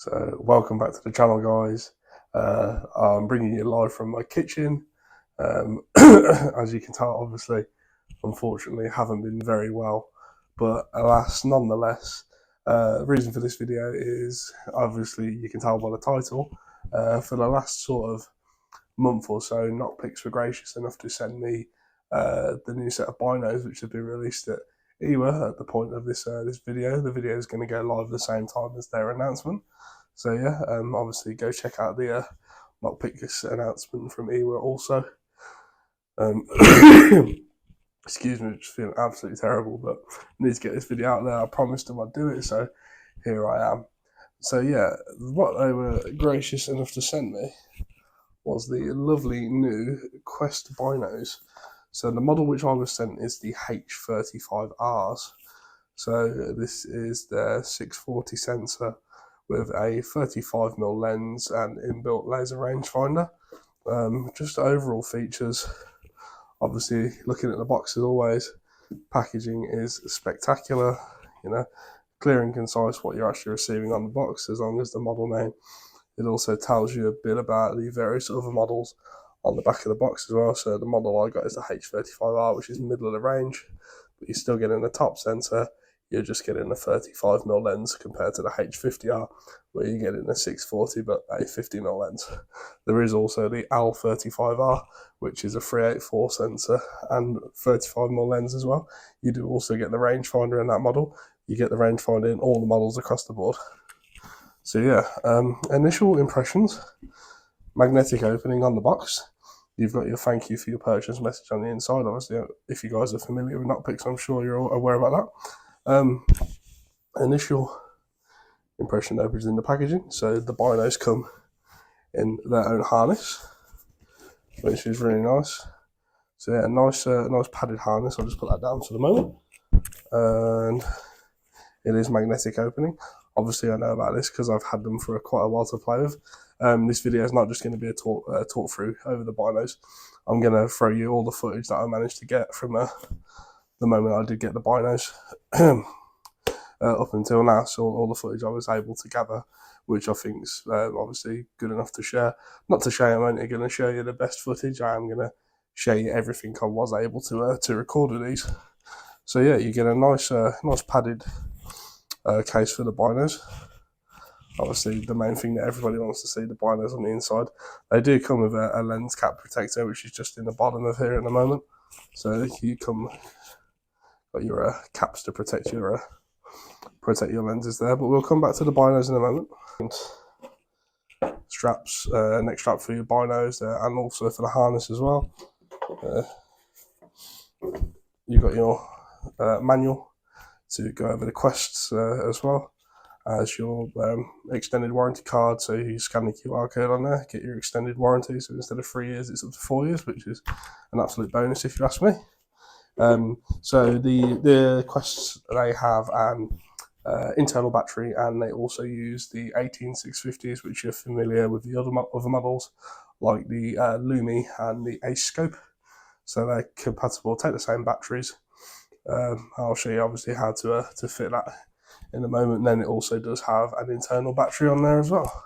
So welcome back to the channel, guys. I'm bringing you live from my kitchen. As you can tell, obviously, unfortunately, haven't been very well, but alas, nonetheless, the reason for this video is, obviously, you can tell by the title, for the last sort of month or so, Nocpix were gracious enough to send me the new set of binos, which have been released at EWA at the point of this video. The video is going to go live at the same time as their announcement. So yeah, obviously go check out the Nocpix announcement from EWA also. Excuse me, just feeling absolutely terrible, but I need to get this video out there. I promised them I'd do it, so here I am. So yeah, what they were gracious enough to send me was the lovely new Quest binos. So the model which I was sent is the H35Rs. So this is their 640 sensor with a 35mm lens and inbuilt laser rangefinder. Just overall features, obviously looking at the box as always, packaging is spectacular, you know, clear and concise what you're actually receiving on the box as long as the model name. It also tells you a bit about the various other models on the back of the box as well. So the model I got is the H35R, which is middle of the range, but you're still getting the top sensor. You're just getting a 35mm lens compared to the H50R, where you're getting a 640 but a 50mm lens. There is also the L35R, which is a 384 sensor and 35mm lens as well. You do also get the rangefinder in that model. You get the rangefinder in all the models across the board. So yeah, initial impressions, magnetic opening on the box. You've got your thank you for your purchase message on the inside. Obviously, if you guys are familiar with Nocpix, I'm sure you're all aware about that. Initial impression opens in the packaging. So the binos come in their own harness, which is really nice. So yeah, nice padded harness. I'll just put that down for the moment. And it is magnetic opening. Obviously, I know about this because I've had them for quite a while to play with. This video is not just going to be a talk through over the binos. I'm going to throw you all the footage that I managed to get from the moment I did get the binos up until now. So all the footage I was able to gather, which I think is obviously good enough to share. Not to share, I'm only going to show you the best footage. I am going to show you everything I was able to record with these. So yeah, you get a nice padded case for the binos. Obviously, the main thing that everybody wants to see, the binos on the inside. They do come with a lens cap protector, which is just in the bottom of here at the moment. So you got your caps to protect your lenses there. But we'll come back to the binos in a moment. Straps, neck strap for your binos, and also for the harness as well. You've got your manual to go over the quests as well as your extended warranty card. So you scan the QR code on there, get your extended warranty. So instead of 3 years, it's up to 4 years, which is an absolute bonus if you ask me. So the quests, they have an internal battery, and they also use the 18650s, which you're familiar with the other models like the Lumi and the Ace Scope. So they're compatible, take the same batteries. I'll show you obviously how to fit that in a moment. And then it also does have an internal battery on there as well.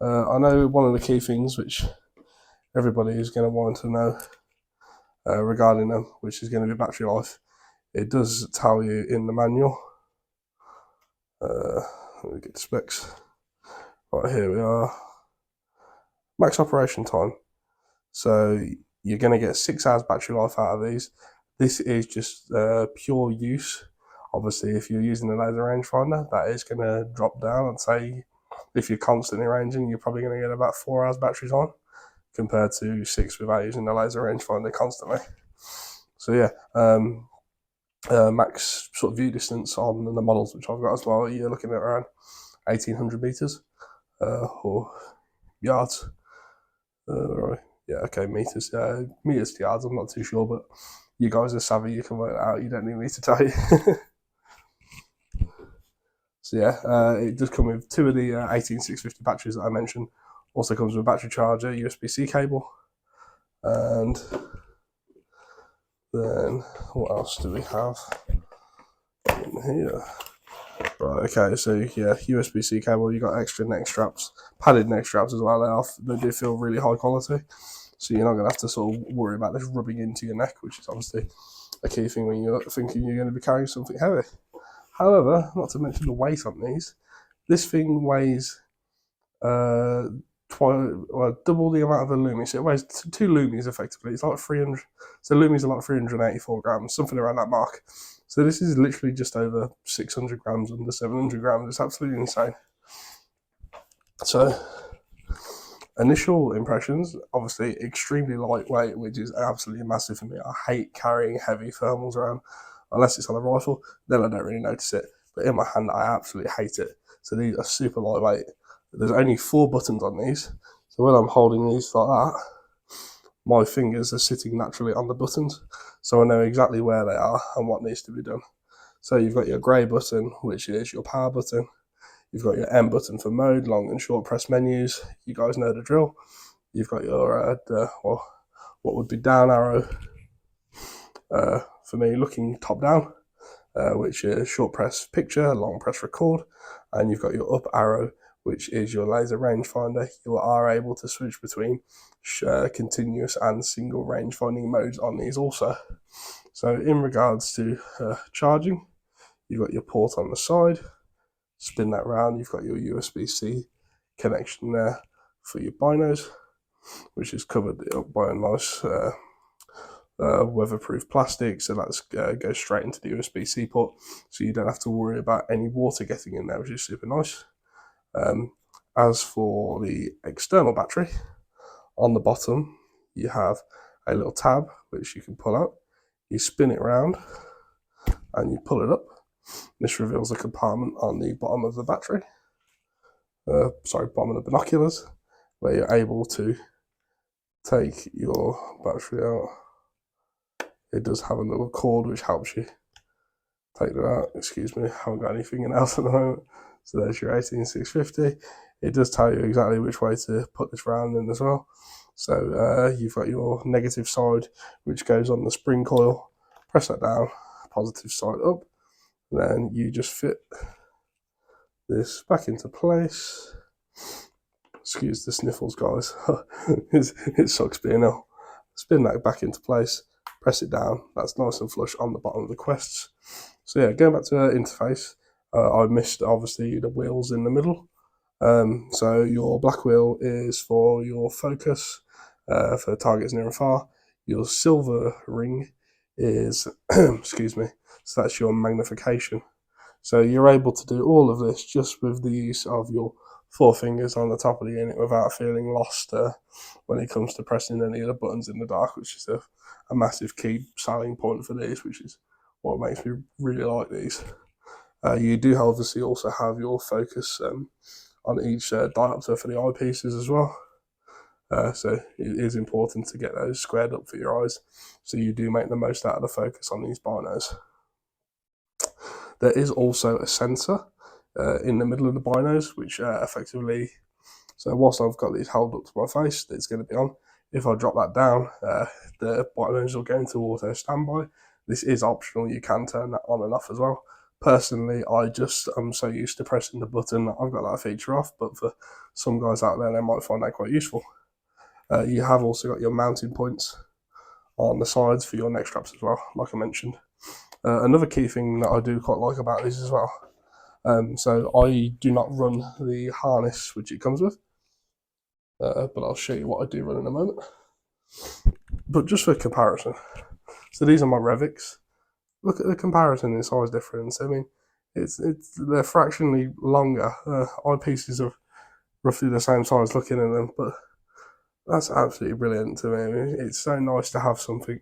I know one of the key things which everybody is going to want to know regarding them, which is going to be battery life. It does tell you in the manual. Let me get the specs. Right, here we are. Max operation time. So you're going to get 6 hours battery life out of these. This is just pure use. Obviously, if you're using the laser rangefinder, that is going to drop down. I'd say if you're constantly ranging, you're probably going to get about 4 hours battery time compared to 6 without using the laser rangefinder constantly. So yeah, max sort of view distance on the models which I've got as well, you're looking at around 1800 meters or yards. Right. Yeah, okay, meters. Meters to yards, I'm not too sure, but you guys are savvy, you can work it out, you don't need me to tell you. So yeah, it does come with 2 of the 18650 batteries that I mentioned. Also comes with a battery charger, USB-C cable, and then what else do we have in here? Right, okay, so yeah, USB-C cable, you got extra neck straps, padded neck straps as well. They do feel really high quality, so you're not going to have to sort of worry about this rubbing into your neck, which is obviously a key thing when you're thinking you're going to be carrying something heavy. However, not to mention the weight on these, this thing weighs double the amount of a Lumi. So it weighs 2 Lumis effectively. It's like 300. So Lumis are like 384 grams, something around that mark. So this is literally just over 600 grams, under 700 grams. It's absolutely insane. So initial impressions, obviously extremely lightweight, which is absolutely massive for me. I hate carrying heavy thermals around, unless it's on a rifle, then I don't really notice it. But in my hand, I absolutely hate it. So these are super lightweight. There's only 4 buttons on these. So when I'm holding these like that, my fingers are sitting naturally on the buttons. So I know exactly where they are and what needs to be done. So you've got your grey button, which is your power button. You've got your M button for mode, long and short press menus. You guys know the drill. You've got your, what would be down arrow, for me looking top down, which is short press picture, long press record. And you've got your up arrow, which is your laser rangefinder. You are able to switch between continuous and single rangefinding modes on these also. So in regards to charging, you've got your port on the side. Spin that round, you've got your USB-C connection there for your binos, which is covered up by a nice weatherproof plastic, so that goes straight into the USB-C port, so you don't have to worry about any water getting in there, which is super nice. As for the external battery, on the bottom you have a little tab which you can pull out. You spin it around and you pull it up. This reveals a compartment on the bottom of the battery, bottom of the binoculars, where you're able to take your battery out. It does have a little cord which helps you take that out. Excuse me, I haven't got anything else at the moment. So there's your 18650. It does tell you exactly which way to put this round in as well. So you've got your negative side, which goes on the spring coil. Press that down, positive side up. Then you just fit this back into place. Excuse the sniffles, guys. It sucks being ill. Spin that back into place, press it down. That's nice and flush on the bottom of the Quests. So yeah, going back to the interface, I missed obviously the wheels in the middle. So your black wheel is for your focus, for targets near and far. Your silver ring is, excuse me, so that's your magnification. So you're able to do all of this just with the use of your 4 fingers on the top of the unit without feeling lost when it comes to pressing any of the buttons in the dark, which is a massive key selling point for these, which is what makes me really like these. You do obviously also have your focus on each diopter for the eyepieces as well. So it is important to get those squared up for your eyes, so you do make the most out of the focus on these binos. There is also a sensor in the middle of the binos, which effectively, so whilst I've got these held up to my face, it's going to be on. If I drop that down, the binos will go into auto standby. This is optional, you can turn that on and off as well. Personally, I'm so used to pressing the button that I've got that feature off, but for some guys out there, they might find that quite useful. You have also got your mounting points on the sides for your neck straps as well, like I mentioned. Another key thing that I do quite like about these as well, so I do not run the harness which it comes with, but I'll show you what I do run in a moment. But just for comparison, so these are my Revics. Look at the comparison in size difference. I mean, they're fractionally longer. Eyepieces are roughly the same size looking at them, but that's absolutely brilliant to me. I mean, it's so nice to have something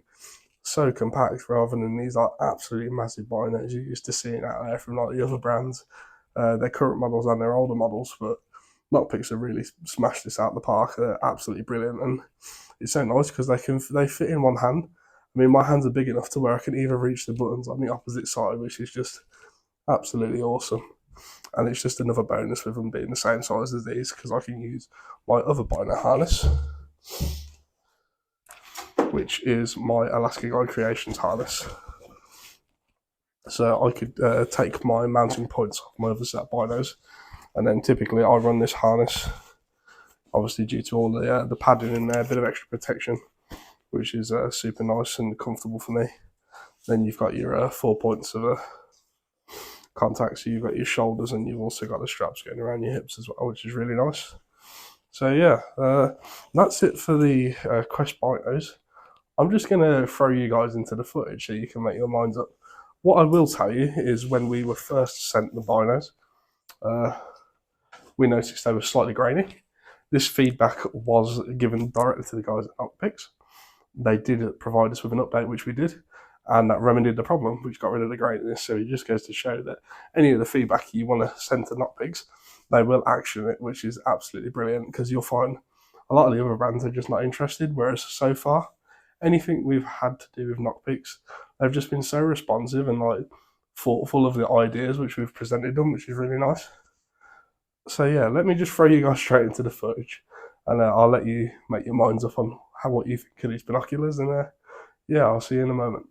so compact rather than these like absolutely massive binos you're used to seeing out there from like the other brands, their current models and their older models. But Nocpix have really smashed this out of the park. They're absolutely brilliant, and it's so nice because they fit in one hand. I mean, my hands are big enough to where I can even reach the buttons on the opposite side, which is just absolutely awesome. And it's just another bonus with them being the same size as these, because I can use my other bino harness, which is my Alaska Guide Creations harness. So I could take my mounting points off my other set of binos, and then typically I run this harness, obviously due to all the padding in there, a bit of extra protection, which is super nice and comfortable for me. Then you've got your 4 points of contact, so you've got your shoulders and you've also got the straps going around your hips as well, which is really nice. So yeah, that's it for the Quest binos. I'm just going to throw you guys into the footage so you can make your minds up. What I will tell you is when we were first sent the binos, we noticed they were slightly grainy. This feedback was given directly to the guys at Nocpix. They did provide us with an update, which we did, and that remedied the problem, which got rid of the graininess. So it just goes to show that any of the feedback you want to send to Nocpix, they will action it, which is absolutely brilliant, because you'll find a lot of the other brands are just not interested, whereas so far, anything we've had to do with Nocpix, they've just been so responsive and like thoughtful of the ideas which we've presented them, which is really nice. So yeah, let me just throw you guys straight into the footage, and I'll let you make your minds up on what you think of these binoculars, and yeah, I'll see you in a moment.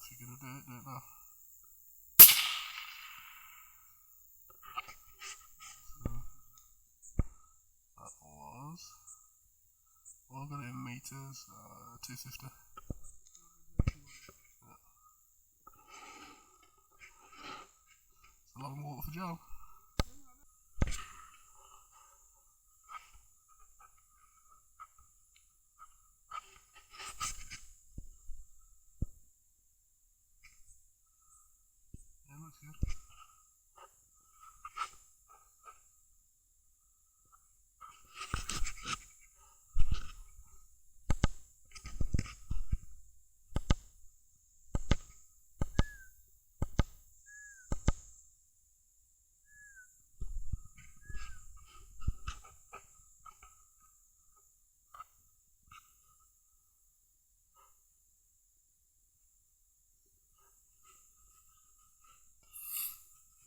If you're gonna do it now. That was, well, I got it in meters, 250. Yeah. It's a long walk for Joe. Yeah, looks good.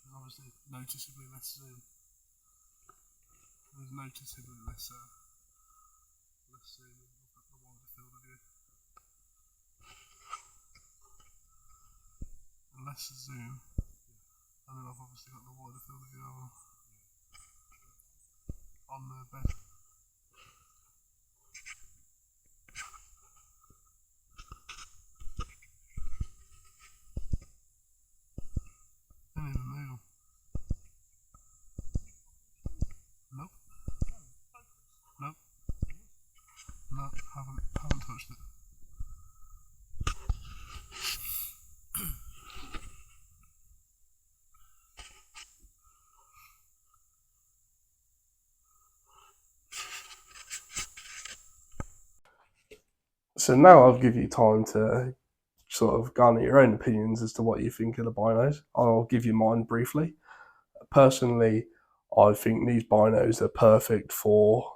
There's obviously noticeably less zoom. There's noticeably less zoom in the wider field of view. And less zoom. And then I've obviously got the wider field of view on the bed. So now I'll give you time to sort of garner your own opinions as to what you think of the binos. I'll give you mine briefly. Personally, I think these binos are perfect for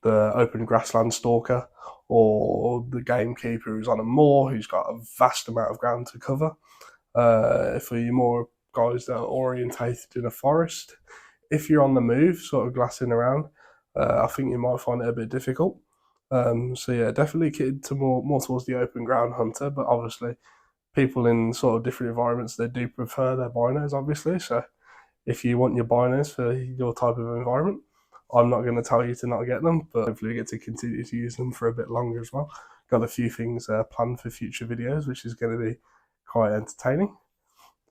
the open grassland stalker or the gamekeeper who's on a moor, who's got a vast amount of ground to cover. For you more guys that are orientated in a forest, if you're on the move, sort of glassing around, I think you might find it a bit difficult. So yeah, definitely kitted to more towards the open ground hunter, but obviously people in sort of different environments, they do prefer their binos, obviously. So if you want your binos for your type of environment, I'm not going to tell you to not get them, but hopefully you get to continue to use them for a bit longer as well. Got a few things planned for future videos, which is going to be quite entertaining.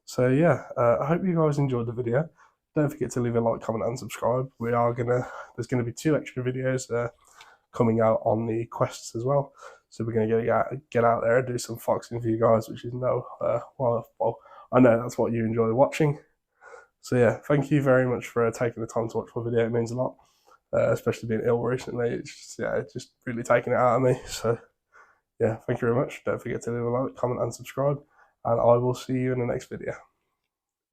So yeah, I hope you guys enjoyed the video. Don't forget to leave a like, comment, and subscribe. There's gonna be 2 extra videos coming out on the quests as well. So we're gonna get out there and do some foxing for you guys, which is well, I know that's what you enjoy watching. So yeah, thank you very much for taking the time to watch my video. It means a lot, especially being ill recently. It's just really taking it out of me. So yeah, thank you very much. Don't forget to leave a like, comment, and subscribe, and I will see you in the next video.